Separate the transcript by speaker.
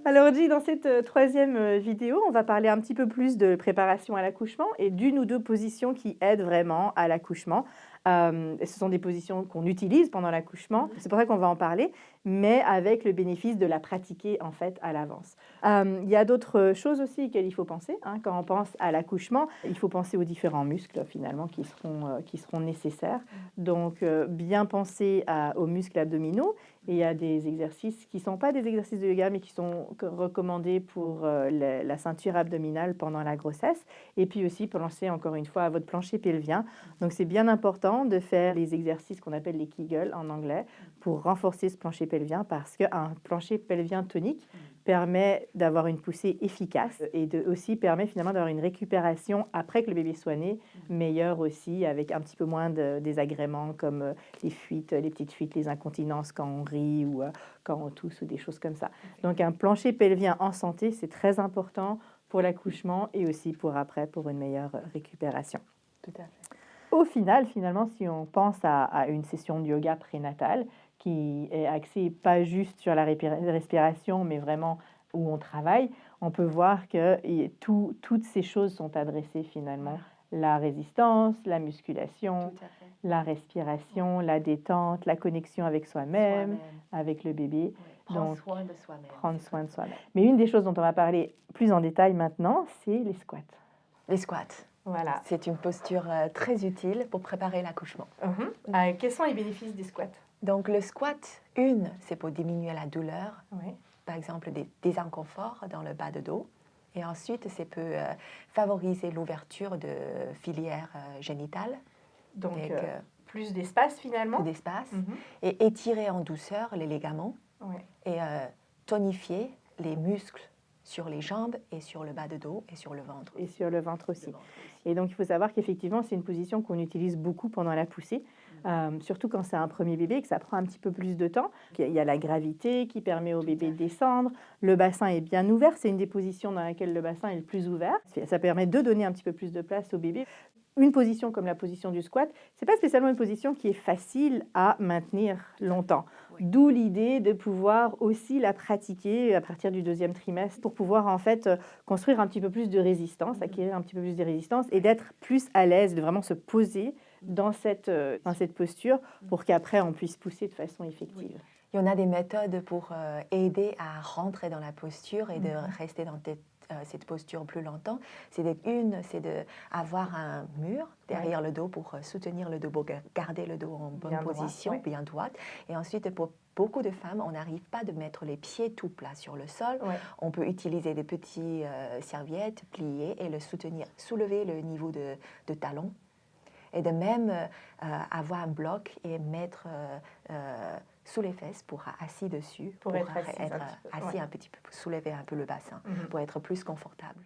Speaker 1: Alors Audrey, dans cette troisième vidéo, on va parler un petit peu plus de préparation à l'accouchement et d'une ou deux positions qui aident vraiment à l'accouchement. Ce sont des positions qu'on utilise pendant l'accouchement, c'est pour ça qu'on va en parler, mais avec le bénéfice de la pratiquer en fait à l'avance. Il y a d'autres choses aussi auxquelles il faut penser, hein. Quand on pense à l'accouchement, il faut penser aux différents muscles finalement qui seront nécessaires. Donc bien penser aux muscles abdominaux. Et il y a des exercices qui ne sont pas des exercices de yoga, mais qui sont recommandés pour la ceinture abdominale pendant la grossesse. Et puis aussi penser encore une fois à votre plancher pelvien. Donc c'est bien important de faire les exercices qu'on appelle les Kegel en anglais pour renforcer ce plancher pelvien, parce qu'un plancher pelvien tonique permet d'avoir une poussée efficace et aussi permet finalement d'avoir une récupération après que le bébé soit né, meilleure aussi, avec un petit peu moins de désagréments comme les fuites, les petites fuites, les incontinences quand on rit ou quand on tousse ou des choses comme ça. Donc un plancher pelvien en santé, c'est très important pour l'accouchement et aussi pour après, pour une meilleure récupération.
Speaker 2: Tout à fait.
Speaker 1: Au final, finalement, si on pense à une session de yoga prénatale qui est axée pas juste sur la respiration, mais vraiment où on travaille, on peut voir que toutes ces choses sont adressées finalement. La résistance, la musculation, la respiration, la détente, la connexion avec soi-même, avec le bébé.
Speaker 2: Prendre soin de soi-même.
Speaker 1: Prendre soin de soi-même. Mais une des choses dont on va parler plus en détail maintenant, c'est les squats.
Speaker 2: Les squats.
Speaker 1: Voilà.
Speaker 2: C'est une posture très utile pour préparer l'accouchement.
Speaker 1: Quels sont les bénéfices des squats?
Speaker 2: Donc le squat, c'est pour diminuer la douleur, par exemple des inconforts dans le bas de dos. Et ensuite, ça peut favoriser l'ouverture de filières génitales.
Speaker 1: Donc plus d'espace finalement.
Speaker 2: Plus d'espace. Et étirer en douceur les ligaments. Et tonifier les muscles sur les jambes et sur le bas de dos et sur le ventre.
Speaker 1: Et sur le ventre aussi. Et donc, il faut savoir qu'effectivement, c'est une position qu'on utilise beaucoup pendant la poussée, surtout quand c'est un premier bébé et que ça prend un petit peu plus de temps. Il y a la gravité qui permet au bébé de descendre. Le bassin est bien ouvert. C'est une des positions dans laquelle le bassin est le plus ouvert. Ça permet de donner un petit peu plus de place au bébé. Une position comme la position du squat, c'est pas spécialement une position qui est facile à maintenir longtemps. D'où l'idée de pouvoir aussi la pratiquer à partir du deuxième trimestre pour pouvoir en fait construire un petit peu plus de résistance, acquérir un petit peu plus de résistance et d'être plus à l'aise, de vraiment se poser dans cette posture pour qu'après on puisse pousser de façon effective.
Speaker 2: Il y en a des méthodes pour aider à rentrer dans la posture et de rester dans cette posture plus longtemps. C'est d'avoir un mur derrière le dos pour soutenir le dos, pour garder le dos en bonne position, bien droite. Et ensuite, pour beaucoup de femmes, on n'arrive pas de mettre les pieds tout plats sur le sol. On peut utiliser des petites serviettes pliées et le soutenir, soulever le niveau de talon. Et de même avoir un bloc et mettre sous les fesses pour assis dessus,
Speaker 1: pour être assis
Speaker 2: un petit peu, soulever un peu le bassin, pour être plus confortable.